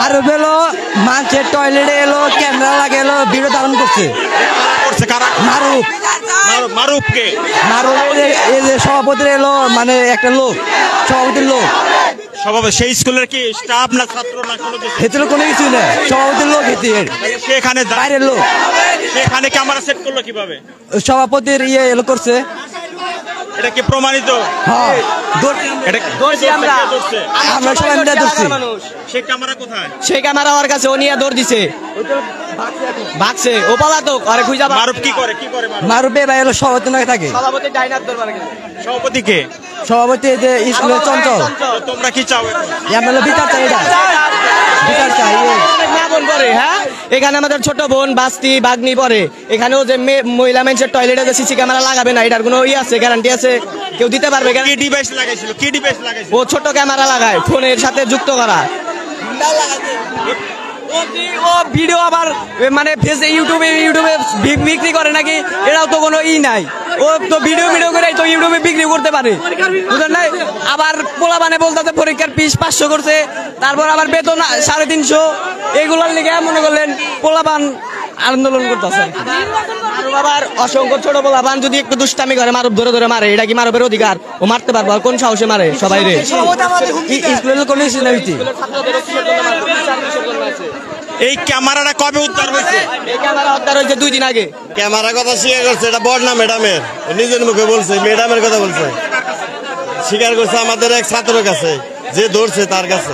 মারুফ এলো মানুষের টয়লেটে এলো, ক্যামেরা লাগে এলো, ভিডিও ধারণ করছে। মারুফ মারুফকে মারুফ এই যে সভাপতি এলো, মানে একটা লোক, সভাপতির লোক। সভাপতি সেই স্কুলের কি স্টাফ না ছাত্র না কোনো কিছু? ভেতরে কোনো কিছু নেই, সভাপতির লোক সেখানে বাইরের লোক। সেখানে ক্যামেরা সেট করলো কিভাবে? সভাপতির এলো করছে। এটা কি প্রমাণিত? হ্যাঁ, আমরা সবাই মিলে ধরছি। সেই ক্যামেরা কোথায়? সেই ক্যামেরা ওর কাছে, ও নিয়ে দৌড় দিছে, ভাগছে, ও পলাতক। আরে খুঁজা মারুফ কি করে? মারুফে ভাই হলো সভাপতি নাকি থাকে। সভাপতি ডাইনার দরবার গেছে। সভাপতি কে? সভাপতি যে স্কুলের চঞ্চল। তোমরা কি চাও? আমরা বিচার চাই, এটা বিচার চাই। হ্যাঁ, এখানে আমাদের ছোট বোন বাস্তি বাগনি পড়ে। এখানেও যে মহিলা মানুষের টয়লেটে যে সিসি ক্যামেরা লাগাবে না, এটার কোনো আছে, গ্যারান্টি আছে? কেউ দিতে পারবে? কি ডিভাইস লাগাইছিল? ও ছোট ক্যামেরা লাগায়, ফোনের সাথে যুক্ত করা। ও ভিডিও আবার মানে ইউটিউবে বিক্রি করে নাকি? এরাও তো কোনো নাই। ও তো ভিডিও করে তো ইউটিউবে বিক্রি করতে পারে, বুঝলেন না? আবার পোলাপানে বলতে পরীক্ষার ফিস 500 করছে, তারপর আবার বেতন 350। এগুলোর লিগে মনে করলেন পোলাপান আন্দোলন করতেছে। আবার অসংখ্য ছোট পোলাপান যদি একটু দুষ্টামি করে, মারুফ ধরে মারে। এটা কি মারুফের অধিকার? ও মারতে পারবো? আর কোন সাহসে মারে সবাই রে? স্কুলের কোনো কিছু নাই। এই ক্যামেরাটা কবে উদ্ধার হয়েছে? এই ক্যামেরা উদ্ধার হয়েছে 2 দিন আগে। ক্যামেরা কথা স্বীকার করছে, এটা বড় না ম্যাডামের, নিজের মুখে বলছে, ম্যাডামের কথা বলছে, স্বীকার করছে আমাদের এক ছাত্রের কাছে, যে ধরছে তার কাছে,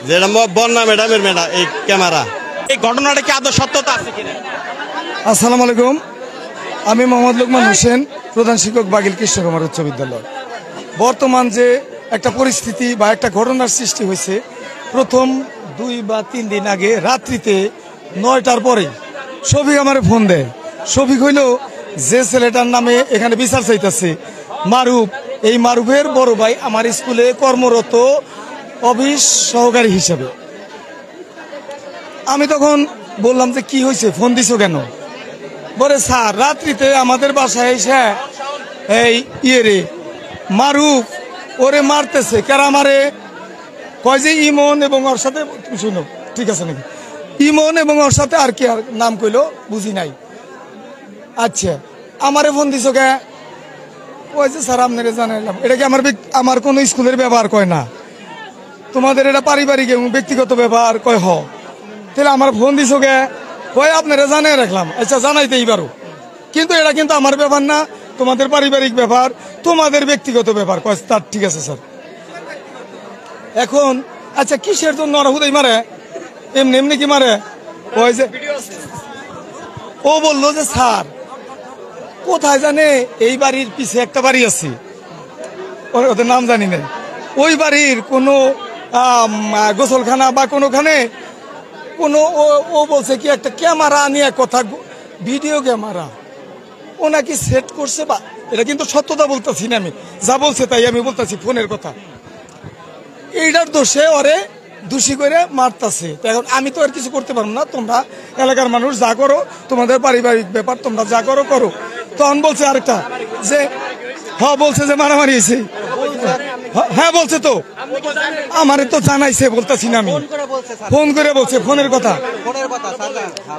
যেটা বন্যা ম্যাডামের এই ক্যামেরা। এই ঘটনাটা কি আদৌ সত্যতা আছে কিনা? আসসালামু আলাইকুম, আমি মোহাম্মদ লোকমান হোসেন, প্রধান শিক্ষক বাগিল কৃষ্ণকুমার উচ্চ বিদ্যালয়। বর্তমান যে একটা পরিস্থিতি বা একটা ঘটনার সৃষ্টি হয়েছে, প্রথম 2 বা 3 দিন আগে রাত্রিতে 9টার পরে শফিক আমারে ফোন দেয়। শফিক হইল যে ছেলেটার নামে এখানে বিচার চাইতেছে, মারুফ। এই মারুফের বড় ভাই আমার স্কুলে কর্মরত অফিস সহকারী হিসেবে। আমি তখন বললাম যে কি হয়েছে, ফোন দিছো কেন? বলে স্যার রাত্রিতে আমাদের বাসায় এসে এই মারুফ ওরে মারতেছে। কারা মারে? কয় যে ইমন এবং ওর সাথে, শুনো ঠিক আছে নাকি, ইমন এবং ওর সাথে আর কি আর নাম কইলো বুঝি নাই। আচ্ছা, আমারে ফোন দিছো কে? ওই যে স্যার আপনারা জানাইলাম। এটা কি আমার কোন স্কুলের ব্যবহার? কয় না। তোমাদের এটা পারিবারিক এবং ব্যক্তিগত ব্যবহার? কয় হ। তাহলে আমার ফোন দিছো কে? কয় আপনারা জানাই রাখলাম। আচ্ছা, জানাইতেই পারো, কিন্তু এটা কিন্তু আমার ব্যাপার না, তোমাদের পারিবারিক ব্যাপার, তোমাদের ব্যক্তিগত ব্যাপার। কয় তার ঠিক আছে স্যার। এখন আচ্ছা, কিসের জন্য ওরা হুদাই মারে? এমনি কি মারে? ওই যে ও বললো যে স্যার কোথায় জানে, এই বাড়ির পিছে একটা বাড়ি আছে, ওদের নাম জানি না, ওই বাড়ির কোনো গোসলখানা বা কোনোখানে কোনো ও বলছে কি একটা ক্যামেরা নিয়ে কথা, ভিডিও ক্যামেরা ও নাকি সেট করছে। বা এটা কিন্তু সত্যতা বলতেছি না, আমি যা বলছে তাই আমি বলতেছি, ফোনের কথা। এইটার দোষে ওরে দোষী করে মারতাছে। এখন আমি তো আর কিছু করতে পারবো না, তোমরা এলাকার মানুষ যা করো, তোমাদের পারিবারিক ব্যাপার, তোমরা যা করো করো। তখন বলছে আরেকটা যে হ্যাঁ, বলছে যে মারামারি হয়েছে। হ্যাঁ বলছে, তো আমারে তো জানাইছে, বলতেছি না আমি, ফোন করে বলছে, ফোনের কথা।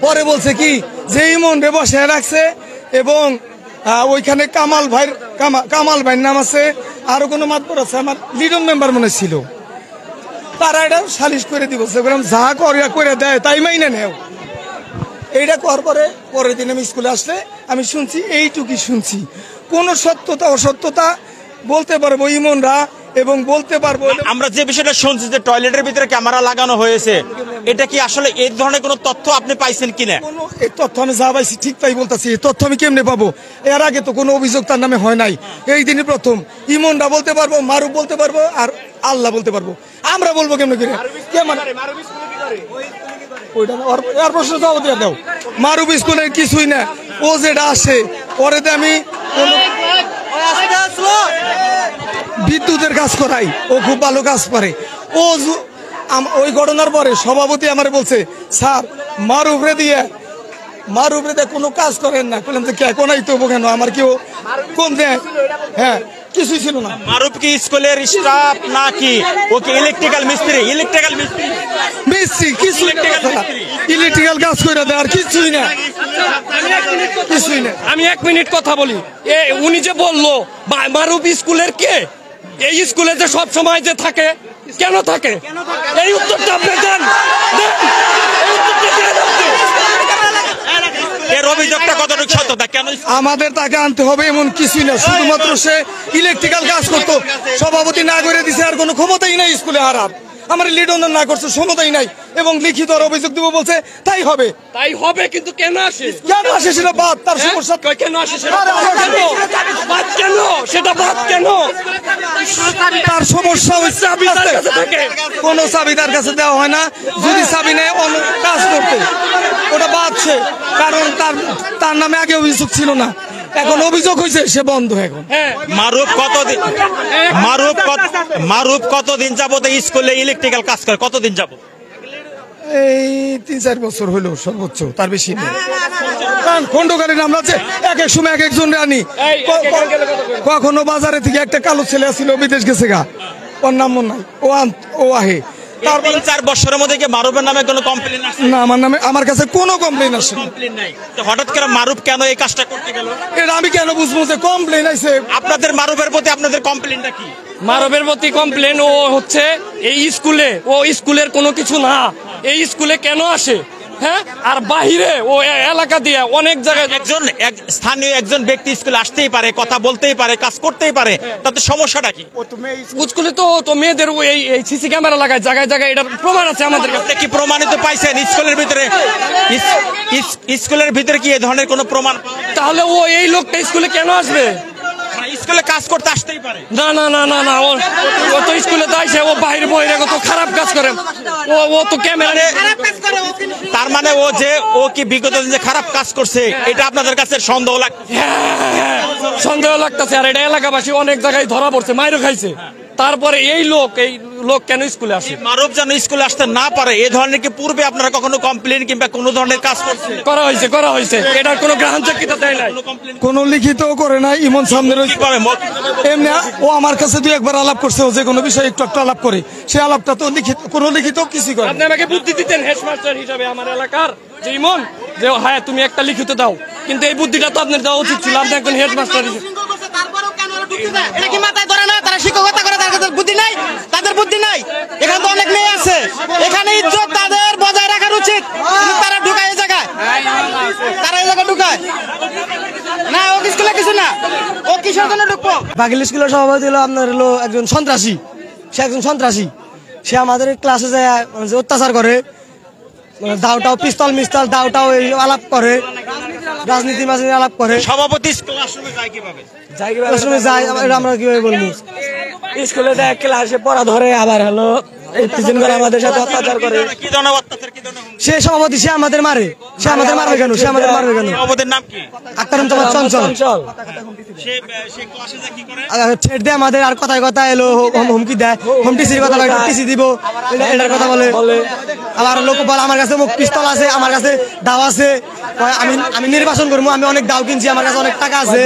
পরে বলছে কি যে ইমন রে বসে রাখছে এবং ওইখানে কামাল ভাইয়ের নাম আছে, আরো কোনো মাতবর আছে, আমার লিডন মেম্বার মনে ছিল, তারা এটা সালিশ করে দিব, যা করে দেয় তাই মাইনে নেও। এইটা করার পরে পরের দিন আমি স্কুলে আসলে আমি শুনছি, এইটুকুই শুনছি। কোন সত্যতা অসত্যতা বলতে পারবো ইমনরা, এবং বলতে পারবো আমরা যে বিষয়টা শুনছি যে টয়লেটের ভিতরে ক্যামেরা লাগানো হয়েছে, এটা কি আসলে এই ধরনের কোনো তথ্য আপনি পাইছেন কিনা? এই তথ্য আমি যা পাইছি ঠিক তাই বলতেছি। এই তথ্য আমি কেমনে পাবো? এর আগে তো কোনো অভিযোগ তার নামে হয় নাই, এই দিনই প্রথম। ইমনরা বলতে পারবো, মারুফ বলতে পারবো, আর আল্লাহ বলতে পারবো। আমরা বলবো কেমনে করে? প্রশ্ন জবাব দিয়ে দাও। মারুফ স্কুলের কিছুই না, ও যেটা আসে পরে আমি বিদ্যুতের কাজ করাই, ও খুব ভালো কাজ পারে। ও ওই ঘটনার পরে সভাপতি আমার বলছে, স্যার মারুফরে দিয়ে কোনো কাজ করেন না। বললাম যে কোনাই তো কেন, আমার কেউ কোন দেয়? হ্যাঁ, কিছুই ছিল না। মারুফ কি স্কুলের স্টাফ নাকি ও কি ইলেকট্রিক্যাল মিস্ত্রি? ইলেকট্রিক্যাল মিস্ত্রি মিস্ত্রি কিছুই না, ইলেকট্রিক্যাল কাজ করে দেয় আর কিছুই না, কিছুই না। আমি 1 মিনিট কথা বলি। উনি যে বললো মারুফ স্কুলের কে, এই স্কুলে যে সব সময় যে থাকে, কেন থাকে? এই উত্তরটা আপনি দেন। এই উত্তরটা দেন আপনি। এর অভিযোগটা কতটুকু সত্যতা? কেন আমাদের তাকে আনতে হবে এমন কিছুই না, শুধুমাত্র সে ইলেকট্রিক্যাল কাজ করতো, সভাপতি না করে দিছে, আর কোনো ক্ষমতাই নাই স্কুলে হারার। আমার লিডন না করছে, ক্ষমতাই নাই, এবং লিখিত আর অভিযোগ দিব বলছে, তাই হবে। তাই হবে, কিন্তু কেন আসে? কেন আসে সেটা বাদ, তার সমস্যা কেন আসে সেটা বাদ কেন? সেটা বাদ কেন? তার সমস্যা হচ্ছে কোনো চাবি তার কাছে দেওয়া হয় না, যদি চাবি নেয় অন্য কাজ করতে, ওটা বাদছে, কারণ তার নামে আগে অভিযোগ ছিল না, এখন অভিযোগ হয়েছে, সে বন্ধ এখন। মারুফ কতদিন যাবত এই স্কুলে ইলেকট্রিক্যাল কাজ করে? কতদিন যাবত? এই 3-4 বছর হলো সর্বোচ্চ, তার বেশি নেই। কারণ খন্ডকালীন আমরা যে এক এক সময় এক একজন রানি, কখনো বাজারে থেকে একটা কালো ছেলে ছিল, বিদেশ গেছে গা, ওর নাম নাই, ও আহে। তারপরে 3-4 বছরের মধ্যে কি মারুফের নামে কোনো কমপ্লেন আসে? না, আমার কাছে কোনো কমপ্লেন আসে না। কমপ্লেন নাই। তো হঠাৎ করে মারুফ কেন এই কাজটা করতে গেল? এটা আমি কেন বুঝবো যে কমপ্লেন আইছে? আপনাদের মারুফের প্রতি আপনাদের কমপ্লেনটা কি? মারুফের প্রতি কমপ্লেন, ও হচ্ছে এই স্কুলে, ও স্কুলের কোনো কিছু না, এই স্কুলে কেন আসে? হ্যাঁ, আর বাহিরে ও এলাকা দিয়ে অনেক জায়গায় স্থানীয় একজন ব্যক্তি স্কুলে আসতেই পারে, কথা বলতেই পারে, কাজ করতেই পারে, তাতে সমস্যাটা কি? স্কুলে তো মেয়েদের এই সিসি ক্যামেরা লাগায় জায়গায় জায়গায়, এটার প্রমাণ আছে আমাদের কাছে। আপনি কি প্রমাণিত পাইছেন স্কুলের ভিতরে কি এই ধরনের কোনো প্রমাণ? তাহলে ও এই লোকটা স্কুলে কেন আসবে? স্কুলে কাজ করতে আসতেই পারে। না না না না না, ও তো স্কুলে তো আইসে, ও বাইরে বহিরে কত খারাপ কাজ করে, ও তো ক্যামেরা। তার মানে ও কি বিগত দিনে খারাপ কাজ করছে, এটা আপনাদের কাছে সন্দেহ লাগছে? হ্যাঁ, সন্দেহ লাগতেছে। আর এটা এলাকাবাসী অনেক জায়গায় ধরা পড়ছে, মাইরও খাইছে। তারপরে এই লোক কেন স্কুলে আসে? মারুফ যেন স্কুলে আসতে না পারে, এই ধরনের কি পূর্বে আপনারা কখনো কমপ্লেন কিংবা কোনো ধরনের কাজ করছে? করা হয়েছে। এটার কোনো গ্রহণযোগ্যতা দেয় নাই, কোনো লিখিত করে নাই। ইমন সামনে রয়েছে, এমনি ও আমার কাছে 2-1 আলাপ করছে, ও যে কোনো বিষয়ে একটু আলাপ করে, সে আলাপটা তো কোনো লিখিত কিছু করে। আপনি আমাকে বুদ্ধি দিতেন হেডমাস্টার হিসাবে আমার এলাকার, যে ইমন, যে হ্যাঁ তুমি একটা লিখিত দাও, কিন্তু এই বুদ্ধিটা তো আপনার দেওয়া উচিত ছিল, আপনি একজন হেডমাস্টার হিসেবে। এটা কি মাথায় ধরে না? তারা শিক্ষকতা করে, তাদের বুদ্ধি নাই, তাদের বুদ্ধি নাই। এখানে তো অনেক মেয়ে আছে, এখানে ইজ্জত তাদের বজায় রাখার উচিত, কিন্তু তারা ঢুকায় এই জায়গায়, তারা এই জায়গায় ঢুকায় না। ও স্কুলে কিছু না, ও কিসের জন্য ঢুকবো? বাকিল স্কুলের সভাপতি হলো আপনার হলো একজন সন্ত্রাসী, সে আমাদের ক্লাসে যায় অত্যাচার করে, দাওটাও পিস্তল দাওটাও আলাপ করে, রাজনীতি মাঝে আলাপ করে। সভাপতি ক্লাসরুমে যায় কিভাবে? যায় আমরা কিভাবে বলবো? স্কুলে দেয়, ক্লাসে পড়া ধরে, আবার হলো আমাদের সাথে অত্যাচার করে। কি ধরনের অত্যাচার? সে সভাপতি, সে আমাদের মারবে কেন? সভাপতির নাম কি? আক্তারুজ্জামান চঞ্চল। ছেড় দেয় আমাদের, আর কথায় এলো হুমকি দেয়, টিসির কথা বলে, টিসি দিব, এটার কথা বলে। আবার লোক বলে আমার কাছে পিস্তল আছে, আমার কাছে দাও আছে, আমি নির্বাচন করবো, আমি অনেক দাও কিনছি, আমার কাছে অনেক টাকা আছে।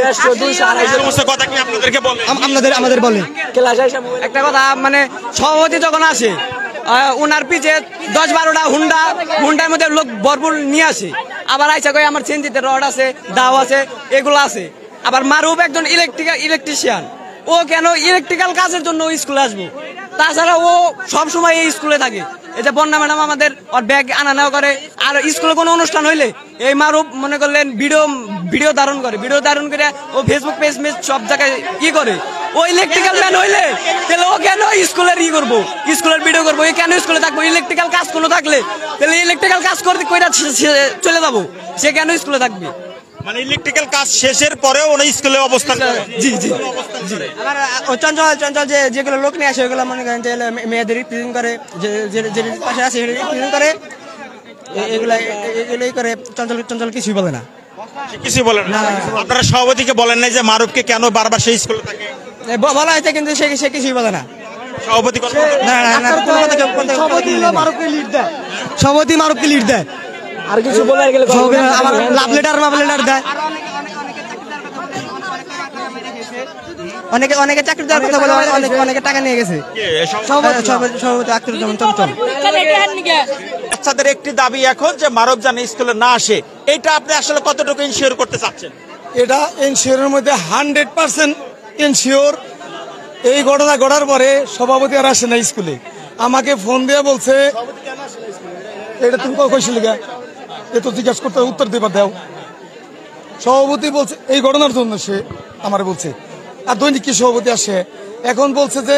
আমাদের বলে একটা কথা, মানে সভাপতি যখন আসে, উনার পিছে 10-12টা হুন্ডার মধ্যে লোক ভরপুর নিয়ে আসে, আবার আইসা কই আমার চেঞ্জিতে রড আছে, দাও আছে, এগুলো আছে। আবার মারুফ একজন ইলেকট্রিশিয়ান, ও কেন ইলেকট্রিক্যাল কাজের জন্য স্কুলে আসবো? তাছাড়া ও সব সময় এই স্কুলে থাকে। এই যে বন্যা ম্যাডাম আমাদের ওর ব্যাগ আনা নেওয়া করে, আর স্কুলে কোনো অনুষ্ঠান হইলে এই মারুফ মনে করলেন ভিডিও ধারণ করে ও ফেসবুক পেজ সব জায়গায় করে। ও ইলেকট্রিক্যাল ম্যান হইলে তাহলে ও কেন স্কুলের করবো, স্কুলের ভিডিও করবো? এই কেন স্কুলে থাকবো? ইলেকট্রিক্যাল কাজ কোনো থাকলে তাহলে ইলেকট্রিক্যাল কাজ করতে চলে যাবো, সে কেন স্কুলে থাকবে? মানে ইলেকট্রিক্যাল কাজ শেষের পরেও উনি স্কুলে অবস্থান করে? জি। আবার চঞ্চল যেগুলো লোক নিয়ে আসে, ওগুলো মনে করেন যে মেয়েদের রিপ্রেজেন্ট করে, যে পাশে আছে রিপ্রেজেন্ট করে, এগুলোই করে। চঞ্চল কিছুই বলে না, কিছুই বলে না। আপনারা সভাপতিকে বলেন নাই যে মারুফকে কেন বারবার সেই স্কুলে থাকে? বলা হয়েছে, কিন্তু সে কিছুই বলে না। সভাপতি মারুফকে লিড দেয়, আর কিছু বলে আমার লাভ লেটার দেয়। অনেকে চাকরি দেওয়ার কথা বলে অনেকে টাকা নিয়ে গেছে সভাপতি আখতারুজ্জামান চঞ্চল। বাচ্চাদের একটি দাবি এখন যে মারুফ জানি স্কুলে না আসে, এটা আপনি আসলে কতটুকু ইনশিওর করতে চাচ্ছেন? এটা এনশিওরের মধ্যে 100% এনশিওর। এই ঘটনা ঘটার পরে সভাপতি আর আসে না স্কুলে, আমাকে ফোন দিয়ে বলছে এটা তুমি কইছিলে গা, এ তো জিজ্ঞাসা করতে উত্তর দিবার দাও। সভাপতি বলছে এই ঘটনার জন্য সে আমার বলছে, আর দৈনিক কি সভাপতি আসে এখন বলছে যে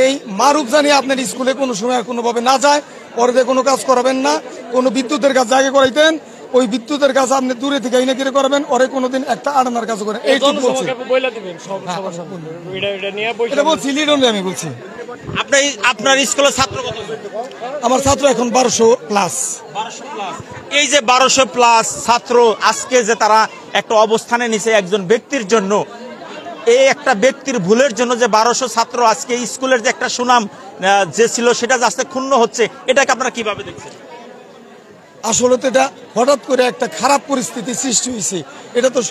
এই মারুফ জানি আপনার স্কুলে কোনো সময় কোনোভাবে না যায়, পরে কোনো কাজ করাবেন না, কোনো বিদ্যুতের কাজ আগে করাইতেন, ওই বিদ্যুতের কাজ আপনি দূরে থেকে আইনা কিনে করবেন, ওরে কোনোদিন একটা আড়ানোর কাজ করেন, এইটুকু বলছে। এটা বলছি লিডনে আমি বলছি। আপনার স্কুলের ছাত্র কত? আমার ছাত্র এখন 1200 প্লাস। এই যে 1200 প্লাস ছাত্র আজকে যে তারা একটা অবস্থানে নিচে একজন ব্যক্তির জন্য, এই একটা ব্যক্তির ভুলের জন্য যে 1200 ছাত্র আজকে স্কুলের যে একটা সুনাম যে ছিল সেটা আজকে ক্ষুণ্ণ হচ্ছে, এটাকে আপনারা কিভাবে দেখছেন? আসলে তো এটা হঠাৎ করে একটা খারাপ পরিস্থিতি সৃষ্টি হয়েছে, এটা তো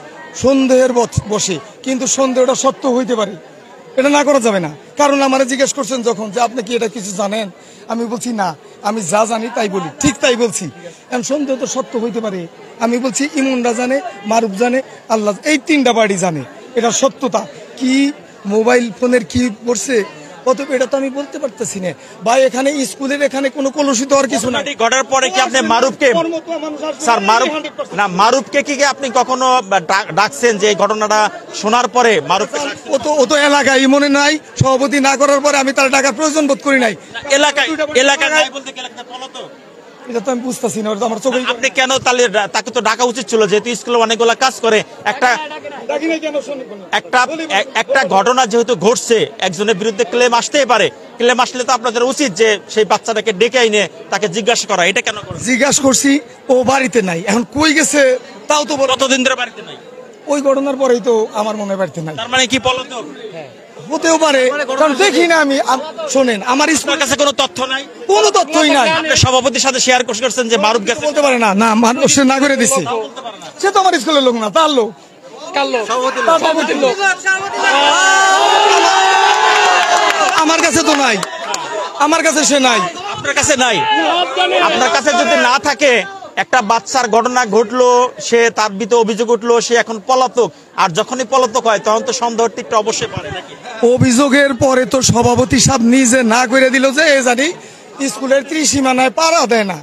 সন্দেহের বসে, কিন্তু সন্দেহটা সত্য হইতে পারে, এটা না করা যাবে না। কারণ আমারে জিজ্ঞেস করছেন যখন যে আপনি কি এটা কিছু জানেন, আমি বলছি না, আমি যা জানি তাই বলি, ঠিক তাই বলছি। এখন সন্দেহ তো সত্য হইতে পারে, আমি বলছি ইমনরা জানে, মারুফ জানে, আল্লাহ, এই তিনটা বাড়ি জানে এটা সত্যতা কি, মোবাইল ফোনের কি পড়ছে, অতএব এটা তো আমি বলতে পারতেছি না ভাই। এখানে স্কুলের এখানে কোনো কলুষিত হওয়ার কিছু না। ঘটার পরে কি আপনি মারুফকে, স্যার মারুফকে কি আপনি কখনো ডাকছেন যে এই ঘটনাটা শোনার পরে? মারুফ ও তো এলাকায় মনে নাই, সভাপতি না করার পরে আমি তার ডাকার প্রয়োজন বোধ করি নাই। এলাকায় নাই বলতে গেলে পলাতক, এটা তো আমি বুঝতেছি না, আমার চোখে। আপনি কেন তাহলে তাকে তো ডাকা উচিত ছিল, যেহেতু স্কুলে অনেকগুলো কাজ করে। একটা ঘটনা যেহেতু ঘটছে, একজনের বিরুদ্ধে ক্লেম আসতেই পারে, ক্লেম আসলে তো আপনাদের উচিত যে সেই বাচ্চাটাকে ডেকে এনে তাকে জিজ্ঞাসা করা। এটা কেন করেন? জিজ্ঞাসা করছি, ও বাড়িতে নাই, এখন কই গেছে তাও তো বলো। কতদিন ধরে বাড়িতে নাই? ওই ঘটনার পরেই তো আমার মনে বাড়িতে নাই। তার মানে কি পলাতক? হতেও পারে, কারণ দেখি না আমি। শোনেন, আমার স্কুলের কাছে কোনো তথ্য নাই, কোনো তথ্যই নাই। আপনি সভাপতির সাথে শেয়ার করছেন যে মারুফ গেছে, বলতে পারে না, না সে না করে দিছে, সে তো আমার স্কুলের লোক না, তার লোক, সভাপতির লোক। আমার কাছে তো নাই, আমার কাছে সে নাই। আপনার কাছে নাই? আপনার কাছে যদি না থাকে, একটা বাচ্চার ঘটনা ঘটলো, সে তার ভিতরে অভিযোগ উঠলো, সে এখন পলাতক, আর যখনই পলাতক হয় তখন তো সন্দেহের টিকটা অবশ্যই পারে নাকি? অভিযোগের পরে তো সভাপতি সাহেব নিজে না করে দিল যে এ জানি স্কুলের ত্রিসীমানায় পাড়া দেয় না,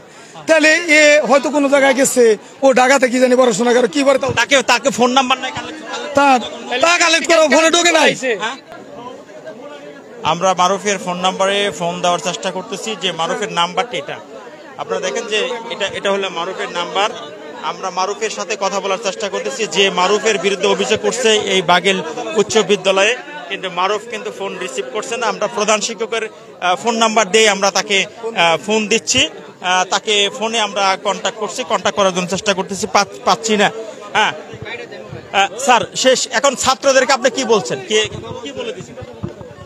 তাহলে এ হয়তো কোনো জায়গায় গেছে, ও ঢাকাতে কি জানি পড়াশোনা করে, কি বলে তাকে ফোন নাম্বার নাই, তা কালেক্ট করো, ফোনে ঢোকে নাই। আমরা মারুফের ফোন নাম্বারে ফোন দেওয়ার চেষ্টা করতেছি, যে মারুফের নাম্বারটি এটা আপনারা দেখেন যে এটা হলো মারুফের নাম্বার। আমরা মারুফের সাথে কথা বলার চেষ্টা করতেছি, যে মারুফের বিরুদ্ধে অভিযোগ করছে এই বাগেল উচ্চ বিদ্যালয়ে, কিন্তু মারুফ কিন্তু ফোন রিসিভ করছে না। আমরা প্রধান শিক্ষকের ফোন নাম্বার দিয়ে আমরা তাকে ফোন দিচ্ছি, তাকে ফোনে আমরা কন্ট্যাক্ট করছি, কন্ট্যাক্ট করার জন্য চেষ্টা করতেছি, পাচ্ছি না। হ্যাঁ স্যার, শেষ এখন ছাত্রদেরকে আপনি কি বলছেন, কি বলে দিচ্ছেন?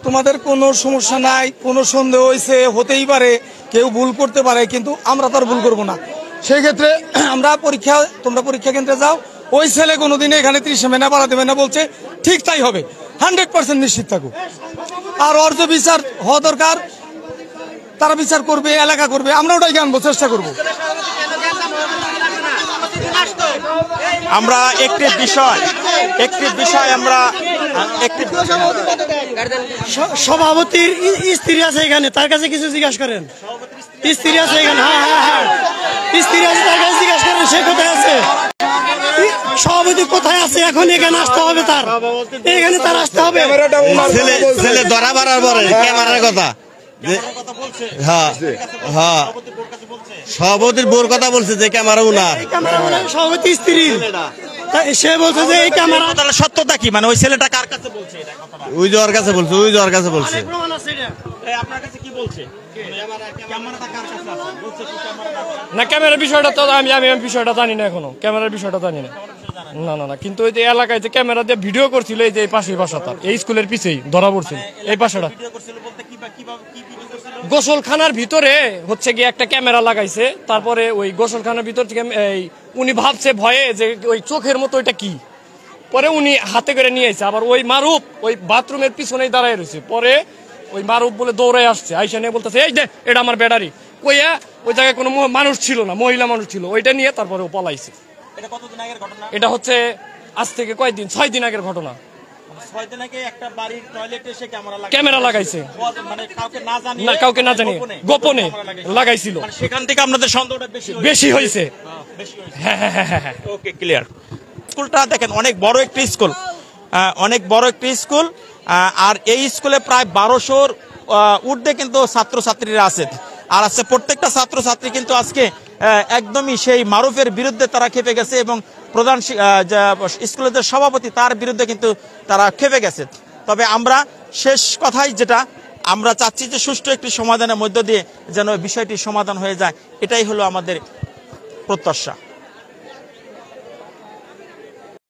তোমাদের কোনো সমস্যা নাই, কোনো সন্দেহ হয়েছে, হতেই পারে, কেউ ভুল করতে পারে, কিন্তু আমরা তো আর ভুল করবো না। সেই ক্ষেত্রে আমরা তোমরা পরীক্ষা কেন্দ্রে যাও, ওই ছেলে কোনোদিন এখানে 30 মেনা বাড়া দেবে না বলছে, ঠিক তাই হবে, 100% নিশ্চিত থাকো। আর ওর যে বিচার হওয়া দরকার, তারা বিচার করবে, এলাকা করবে, আমরা ওটাই জানবো, চেষ্টা করবো। আমরা একটি বিষয় আমরা সভাপতির স্ত্রী আছে এখানে, তার কাছে কিছু জিজ্ঞাসা করেন। স্ত্রী আছে এখানে, হ্যাঁ স্ত্রী আছে, তার কাছে জিজ্ঞাসা করেন সে কোথায় আছে, সভাপতি কোথায় আছে, এখন এখানে আসতে হবে, তার এখানে তার আসতে হবে। ছেলে ধরা মারার পরে ক্যামেরার কথা, হ্যাঁ হ্যাঁ, সভাপতির বোর কথা বলছে যে ক্যামেরা উনার, সভাপতি স্ত্রী, সে বলছে যে এই ক্যামেরা। তাহলে সত্যতা কি, মানে ওই ছেলেটা কার কাছে বলছে? ওই যাওয়ার কাছে বলছে, ওই যাওয়ার কাছে বলছে। আপনার কাছে কি বলছে? না, ক্যামেরার বিষয়টা তো আমি বিষয়টা জানি না, এখনো ক্যামেরার বিষয়টা জানি না। না, কিন্তু ওই যে এলাকায় যে ক্যামেরা দিয়ে ভিডিও করছিল, এই যে পাশেই বাসা, তার এই স্কুলের পিছেই ধরা পড়ছিল এই পাশাটা। গোসলখানার ভিতরে হচ্ছে গিয়ে একটা ক্যামেরা লাগাইছে, তারপরে ওই গোসলখানার ভিতর থেকে উনি ভাবছে ভয়ে যে ওই চোখের মতো ওইটা কি, পরে উনি হাতে করে নিয়ে এসে আবার ওই মারুফ ওই বাথরুমের পিছনেই দাঁড়ায় রয়েছে। পরে ওই মারুফ বলে দৌড়ে আসছে, আইসা নিয়ে বলতেছে এই দে এটা আমার ব্যাটারি। কইয়া ওই জায়গায় কোনো মানুষ ছিল না, মহিলা মানুষ ছিল, ওইটা নিয়ে তারপরে ও পলাইছে। এটা কতদিন আগের ঘটনা? এটা হচ্ছে আজ থেকে কয়দিন, 6 দিন আগের ঘটনা। 6 দিন আগে একটা বাড়ির টয়লেটে এসে ক্যামেরা লাগাইছে, মানে কাউকে না জানিয়ে, না কাউকে না জানিয়ে গোপনে লাগাইছিল। মানে সেখান থেকে আপনাদের সন্দেহটা বেশি হয়েছে। হ্যাঁ হ্যাঁ হ্যাঁ হ্যাঁ, ওকে, ক্লিয়ার। স্কুলটা দেখেন অনেক বড় একটি স্কুল, অনেক বড় একটি স্কুল। আর এই স্কুলে প্রায় 1200-র ঊর্ধ্বে কিন্তু ছাত্রছাত্রীরা আছে। আর আছে প্রত্যেকটা ছাত্রছাত্রী কিন্তু আজকে একদমই সেই মারুফের বিরুদ্ধে তারা খেপে গেছে এবং প্রধান স্কুলের যে সভাপতি তার বিরুদ্ধে কিন্তু তারা খেপে গেছে। তবে আমরা শেষ কথাই যেটা আমরা চাচ্ছি যে সুষ্ঠু একটি সমাধানের মধ্য দিয়ে যেন বিষয়টি সমাধান হয়ে যায়, এটাই হলো আমাদের প্রত্যাশা।